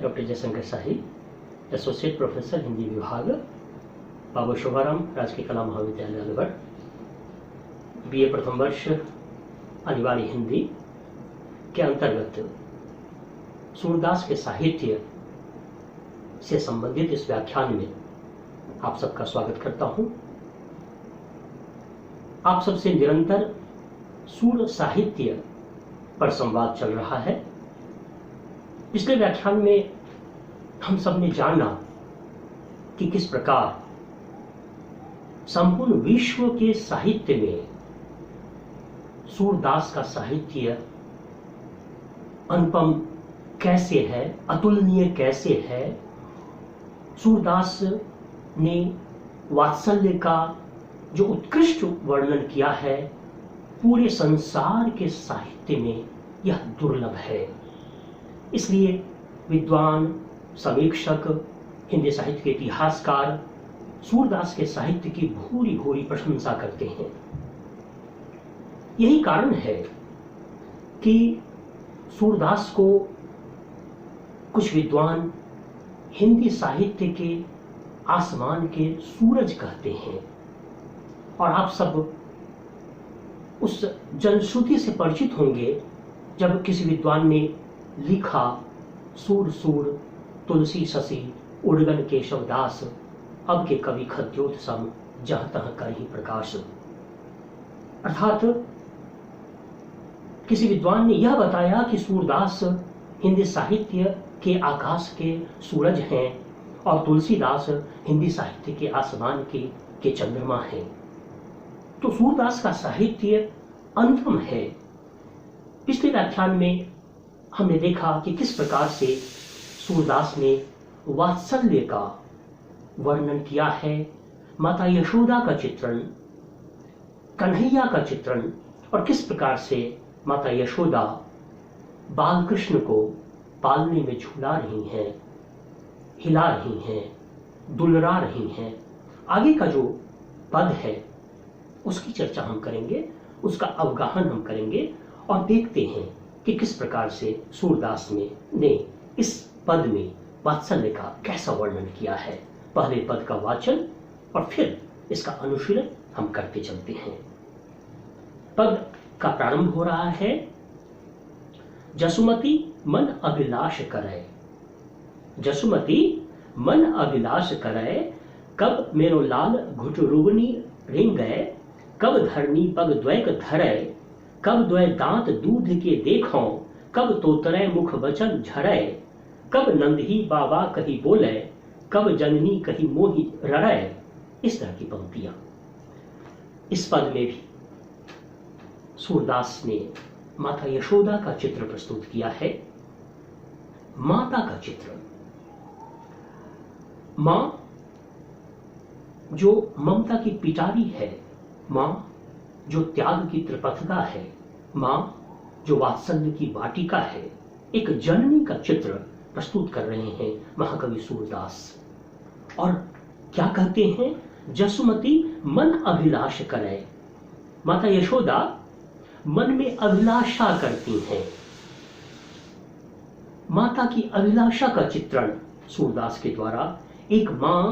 मैं डॉक्टर जयशंकर शाही, associate professor Hindi विभाग, बाबू शोभाराम राजकीय कला महाविद्यालय अलवर, बीए प्रथम वर्ष अनिवार्य हिंदी के अंतर्गत सूरदास के साहित्य से संबंधित इस व्याख्यान में आप सबका स्वागत करता हूं। आप सबसे निरंतर सूर साहित्य पर संवाद चल रहा है। पिछले व्याख्यान में हम सब ने जाना कि किस प्रकार संपूर्ण विश्व के साहित्य में सूरदास का साहित्य अनुपम कैसे है, अतुलनीय कैसे है। सूरदास ने वात्सल्य का जो उत्कृष्ट वर्णन किया है, पूरे संसार के साहित्य में यह दुर्लभ है। इसलिए विद्वान, समीक्षक, हिंदी साहित्य के इतिहासकार सूरदास के साहित्य की भूरी भूरी प्रशंसा करते हैं। यही कारण है कि सूरदास को कुछ विद्वान हिंदी साहित्य के आसमान के सूरज कहते हैं। और आप सब उस जनश्रुति से परिचित होंगे जब किसी विद्वान ने लिखा, सूर सूर तुलसी शशि उड़गन केशव दास, अब के कवि खद्योत सम जह तह करहि प्रकाश। अर्थात किसी विद्वान ने यह बताया कि सूरदास हिंदी साहित्य के आकाश के सूरज हैं और तुलसीदास हिंदी साहित्य के आसमान के चंद्रमा हैं। तो सूरदास का साहित्य अनुपम है। पिछले व्याख्यान में हमने देखा कि किस प्रकार से सूरदास ने वात्सल्य का वर्णन किया है, माता यशोदा का चित्रण, कन्हैया का चित्रण, और किस प्रकार से माता यशोदा बाल कृष्ण को पालने में झूला रही हैं, हिला रही हैं, दुलरा रही हैं। आगे का जो पद है उसकी चर्चा हम करेंगे, उसका अवगाहन हम करेंगे और देखते हैं कि किस प्रकार से सूरदास ने इस पद में वात्सल्य का कैसा वर्णन किया है। पहले पद का वाचन और फिर इसका अनुशीलन हम करते चलते हैं। पद का प्रारंभ हो रहा है, जसुमती मन अभिलाष करे, जसुमती मन अभिलाष करे, कब मेरो लाल घुटरुगनी रिंग गए, कब धरनी पग द्वैक धरे, कब द्वै दांत दूध के देखो, कब तोतरे मुख वचन झरे, कब नंदही बाबा कही बोले, कब जननी कही मोहि रड़े। इस तरह की पंक्तियां इस पद में भी सूरदास ने माता यशोदा का चित्र प्रस्तुत किया है। माता का चित्र, मां जो ममता की पिटारी है, मां जो त्याग की त्रिपथगा है, मां जो वात्सल्य की वाटिका है, एक जननी का चित्र प्रस्तुत कर रहे हैं महाकवि सूरदास। और क्या कहते हैं, जसुमती मन अभिलाष करे, माता यशोदा मन में अभिलाषा करती हैं। माता की अभिलाषा का चित्रण सूरदास के द्वारा, एक मां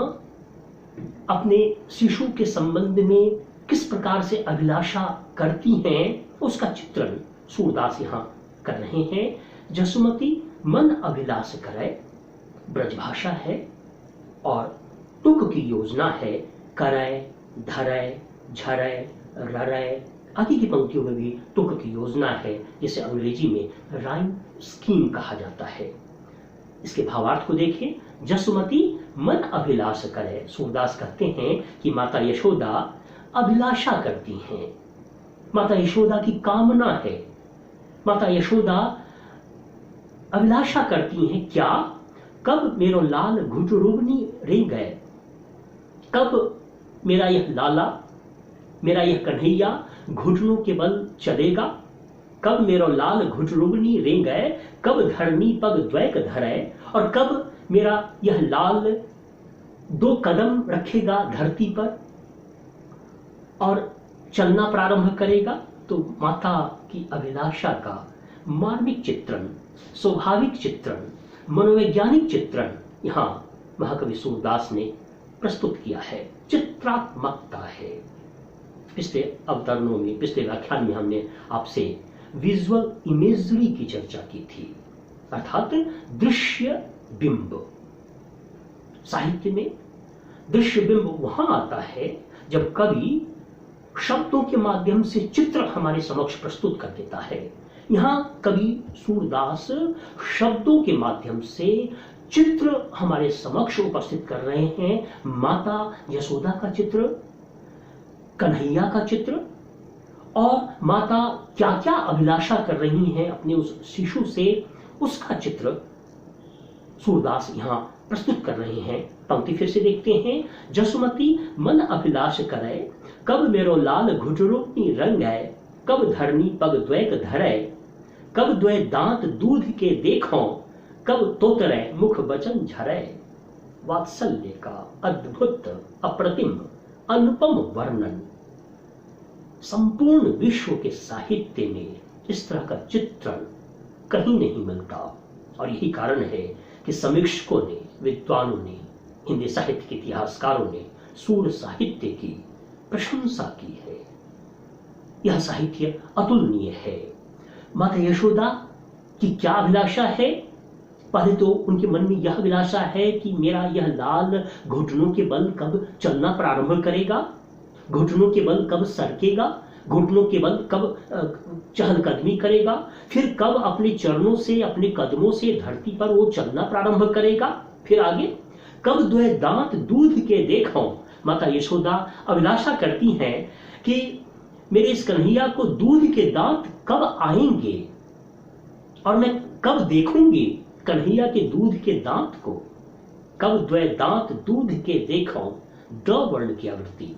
अपने शिशु के संबंध में किस प्रकार से अभिलाषा करती हैं, उसका चित्रण सूरदास यहां कर रहे हैं। जसुमती मन अभिलाष करे, ब्रजभाषा है और तुक की योजना है, करे, धरे, झरे, ररे आदि की पंक्तियों में भी तुक की योजना है, जिसे अंग्रेजी में राइम स्कीम कहा जाता है। इसके भावार्थ को देखें, जसुमती मन अभिलाष करे, सूरदास कहते हैं कि माता यशोदा अभिलाषा करती हैं, माता यशोदा की कामना है, माता यशोदा अभिलाषा करती हैं। क्या, कब मेरो लाल घुटरुगनी रिंग गए, कब मेरा यह लाला, मेरा यह कन्हैया घुटनों के बल चलेगा, कब मेरो लाल घुटरुगनी रिंग गए, कब धरनी पग द्वैक धरे, और कब मेरा यह लाल दो कदम रखेगा धरती पर और चलना प्रारंभ करेगा। तो माता की अभिलाषा का मार्मिक चित्रण, स्वाभाविक चित्रण, मनोवैज्ञानिक चित्रण यहाँ महाकवि सूरदास ने प्रस्तुत किया है। चित्रात्मकता है। पिछले अवतरणों में, पिछले व्याख्यान में हमने आपसे विजुअल इमेजरी की चर्चा की थी, अर्थात दृश्य बिंब। साहित्य में दृश्य बिंब वहां आता है जब कवि शब्दों के माध्यम से चित्र हमारे समक्ष प्रस्तुत कर देता है। यहां कवि सूरदास शब्दों के माध्यम से चित्र हमारे समक्ष उपस्थित कर रहे हैं। माता यशोदा का चित्र, कन्हैया का चित्र, और माता क्या क्या अभिलाषा कर रही हैं अपने उस शिशु से, उसका चित्र सूरदास यहां प्रस्तुत कर रहे हैं। पंक्ति फिर से देखते हैं। जसुमती मन अभिलाष करे, कब मेरो लाल घुटरोनी रंग है, कब धरनी पग द्वैक धरे, कब द्वै दांत दूध के देखो, कब तोतरे मुख बचन झरे। वात्सल्य का अद्भुत, अप्रतिम, अनुपम वर्णन संपूर्ण विश्व के साहित्य में इस तरह का चित्रण कहीं नहीं मिलता। और यही कारण है कि समीक्षकों ने, विद्वानों ने, हिंदी साहित्य के इतिहासकारों ने सूर साहित्य की प्रशंसा की है। यह साहित्य अतुलनीय है। माता यशोदा की क्या अभिलाषा है? पहले तो उनके मन में यह अभिलाषा है कि मेरा यह लाल घुटनों के बल कब चलना प्रारंभ करेगा, घुटनों के बल कब सरकेगा, घुटनों के बल कब चहलकदमी करेगा, फिर कब अपने चरणों से, अपने कदमों से धरती पर वो चलना प्रारंभ करेगा, फिर आगे कब द्वै दांत दूध के देखो। माता यशोदा अभिलाषा करती हैं कि मेरे इस कन्हैया को दूध के दांत कब आएंगे और मैं कब देखूंगी कन्हैया के दूध के दांत को। कब द्वै दांत दूध के देखो, ड वर्ण की आवृत्ति,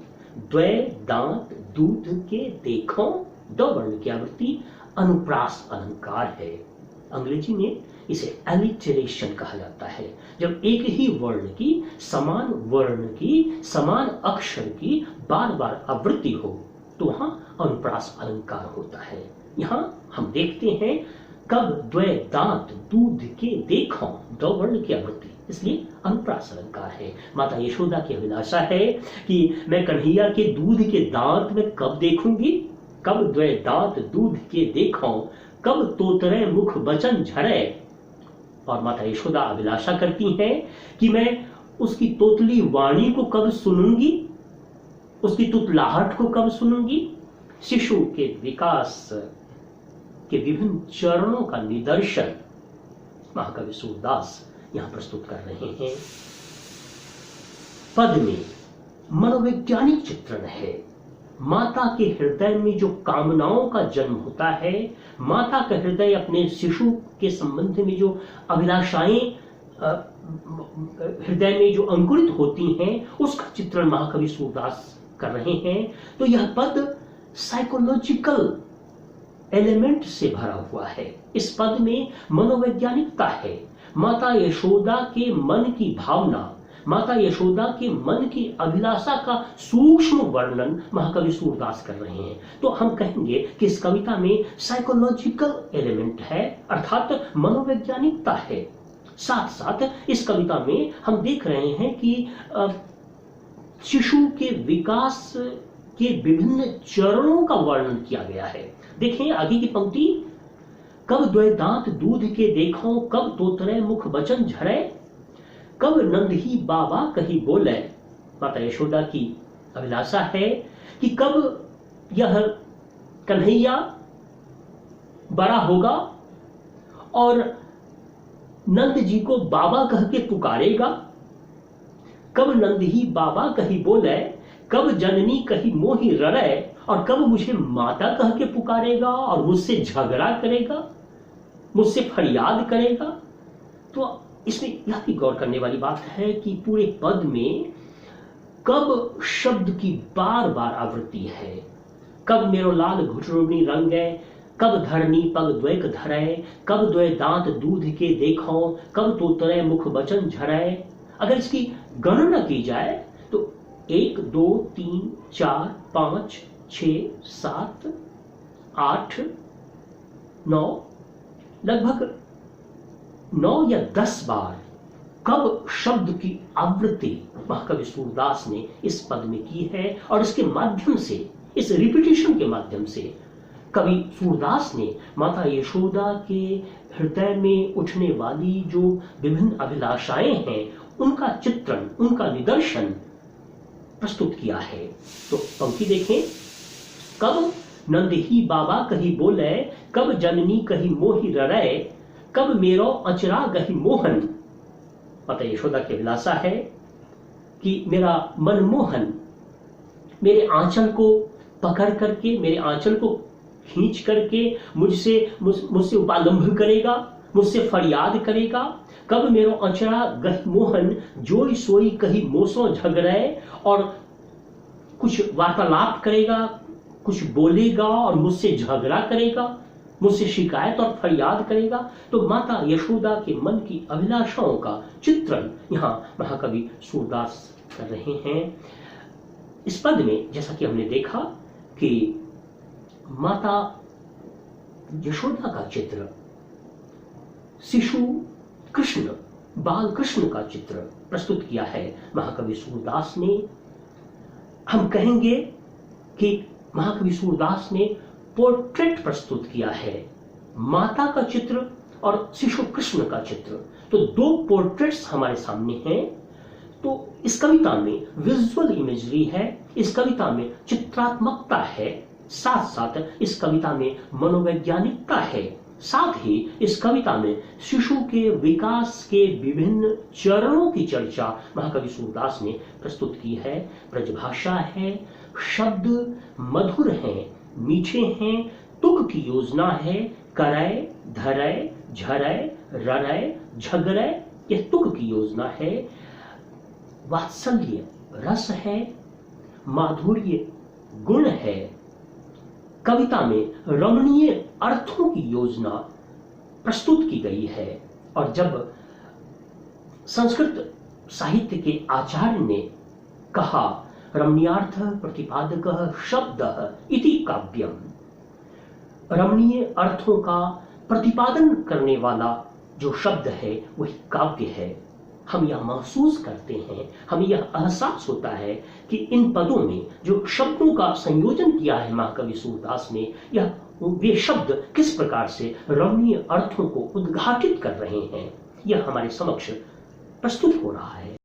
द्वै दांत दूध के देखो, ड वर्ण की आवृत्ति अनुप्रास अलंकार है। अंग्रेजी में इसे एलिटरेशन कहा जाता है। जब एक ही वर्ण की समान अक्षर की बार बार आवृत्ति हो तो वहां अनुप्रास अलंकार होता है। यहां हम देखते हैं कब द्वै दांत दूध के देखो, द वर्ण की आवृत्ति, इसलिए अनुप्रास अलंकार है। माता यशोदा की अभिलाषा है कि मैं कन्हैया के दूध के दांत में कब देखूंगी, कब द्वै दांत दूध के देखो, कब तोतरे मुख बचन झरे। और माता यशोदा अभिलाषा करती हैं कि मैं उसकी तोतली वाणी को कब सुनूंगी, उसकी तुतलाहट को कब सुनूंगी। शिशु के विकास के विभिन्न चरणों का निदर्शन महाकवि सूरदास यहां प्रस्तुत कर रहे हैं। पद में मनोवैज्ञानिक चित्रण है। माता के हृदय में जो कामनाओं का जन्म होता है, माता का हृदय अपने शिशु के संबंध में जो अभिलाषाएं हृदय में जो अंकुरित होती हैं, उसका चित्रण महाकवि सूरदास कर रहे हैं। तो यह पद साइकोलॉजिकल एलिमेंट से भरा हुआ है। इस पद में मनोवैज्ञानिकता है। माता यशोदा के मन की भावना, माता यशोदा के मन की अभिलाषा का सूक्ष्म वर्णन महाकवि सूरदास कर रहे हैं। तो हम कहेंगे कि इस कविता में साइकोलॉजिकल एलिमेंट है, अर्थात मनोवैज्ञानिकता है। साथ साथ इस कविता में हम देख रहे हैं कि शिशु के विकास के विभिन्न चरणों का वर्णन किया गया है। देखें आगे की पंक्ति, कब द्वै दांत दूध के देखो, कब तोतरे मुख बचन झरे, कब नंदही बाबा कही बोले। माता यशोदा की अभिलाषा है कि कब यह कन्हैया बड़ा होगा और नंद जी को बाबा कह के पुकारेगा, कब नंदही बाबा कही बोले, कब जननी कही मोही ररे, और कब मुझे माता कह के पुकारेगा और मुझसे झगड़ा करेगा, मुझसे फरियाद करेगा। तो इसमें यह भी गौर करने वाली बात है कि पूरे पद में कब शब्द की बार बार आवृत्ति है। कब मेरो लाल घुटरोनी रंग है, कब धरनी पग द्वैक धरे, कब द्वै दांत दूध के देखो, कब तोतरे मुख बचन झरे। अगर इसकी गणना की जाए तो 1 2 3 4 5 6 7 8 9 लगभग 9 या 10 बार कब शब्द की आवृत्ति महाकवि सूरदास ने इस पद में की है, और इसके माध्यम से, इस रिपीटिशन के माध्यम से कवि सूरदास ने माता यशोदा के हृदय में उठने वाली जो विभिन्न अभिलाषाएं हैं उनका चित्रण, उनका निदर्शन प्रस्तुत किया है। तो पंक्ति देखें, कब नंद ही बाबा कही बोले, कब जननी कही मोहि ररय, कब मेरो अचरा गही मोहन। माता यशोदा की अभिलाषा है कि मेरा मनमोहन मेरे आंचल को पकड़ करके, मेरे आंचल को खींच करके मुझसे उपालंभ करेगा, मुझसे फरियाद करेगा। कब मेरो अचरा गही मोहन, जोई सोई कही मोसो झगड़े, और कुछ वार्तालाप करेगा, कुछ बोलेगा और मुझसे झगड़ा करेगा, मुझसे शिकायत और फरियाद करेगा। तो माता यशोदा के मन की अभिलाषाओं का चित्रण यहाँ महाकवि सूरदास कर रहे हैं। इस पद में जैसा कि हमने देखा कि माता यशोदा का चित्र, शिशु कृष्ण, बाल कृष्ण का चित्र प्रस्तुत किया है महाकवि सूरदास ने। हम कहेंगे कि महाकवि सूरदास ने पोर्ट्रेट प्रस्तुत किया है, माता का चित्र और शिशु कृष्ण का चित्र। तो दो पोर्ट्रेट्स हमारे सामने हैं। तो इस कविता में विजुअल इमेजरी है, इस कविता में चित्रात्मकता है, साथ साथ इस कविता में मनोवैज्ञानिकता है, साथ ही इस कविता में शिशु के विकास के विभिन्न चरणों की चर्चा महाकवि सूरदास ने प्रस्तुत की है। ब्रजभाषा है, शब्द मधुर हैं, मीठे हैं, तुक की योजना है, करय, धरय, झरय, ररय, झगरय, यह तुक की योजना है। वात्सल्य रस है, माधुर्य गुण है। कविता में रमणीय अर्थों की योजना प्रस्तुत की गई है। और जब संस्कृत साहित्य के आचार्य ने कहा रमणीयार्थ प्रतिपादक शब्द इति काव्यम, रमणीय अर्थों का प्रतिपादन करने वाला जो शब्द है वही काव्य है। हम यह महसूस करते हैं, हमें यह एहसास होता है कि इन पदों में जो शब्दों का संयोजन किया है महाकवि सूरदास ने, यह वे शब्द किस प्रकार से रमणीय अर्थों को उद्घाटित कर रहे हैं, यह हमारे समक्ष प्रस्तुत हो रहा है।